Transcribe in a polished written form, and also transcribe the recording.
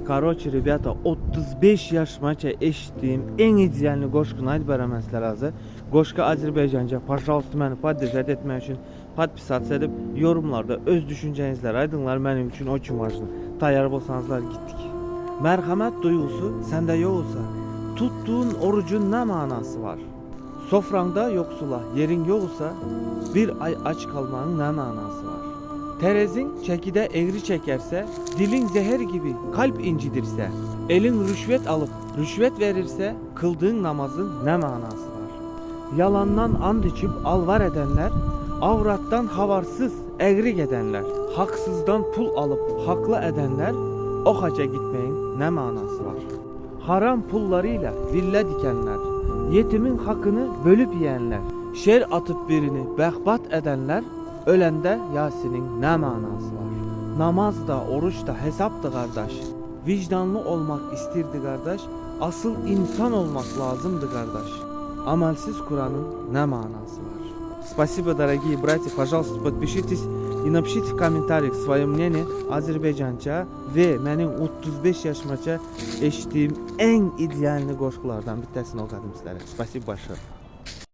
Короче, ребята, 35 yaşmaça eşitdiyim en idealini qoşquna aytbaramazlar azı. Qoşqa Azərbaycanca, pожалуйста, məni podдержать etmək üçün podpisat edib yorumlarda öz düşüncənizləri aydınlar mənim üçün o kim vacını. Tayar olsanızlar gittik. Mərhəmət duygusu səndə yoxsa, tuttuğun orucun nə manası var? Sofranda yoksula yerin yoksa bir ay aç kalmanın ne manası var? Terezin çekide eğri çekerse, dilin zehir gibi kalp incidirse, elin rüşvet alıp rüşvet verirse, kıldığın namazın ne manası var? Yalandan and içip alvar edenler, avrattan havarsız eğri edenler, haksızdan pul alıp haklı edenler, o haca gitmeyin ne manası var? Haram pullarıyla villa dikenler, yetimin hakkını bölüp yiyenler, şer atıp birini behbat edenler, ölende Yasin'in ne manası var? Namaz da, oruç da, hesap da kardeş. Vicdanlı olmak istirdi kardeş, asıl insan olmak lazımdı kardeş. Amelsiz Kur'an'ın ne manası var? Спасибо, дорогие братья, пожалуйста, подпишитесь и напишите в комментариях свое мнение Azərbaycanca ve mənim 35 yaşmaça eşitdiyim en idealini qoşqulardan bir təsini oxadım sizlərə. Спасибо большое.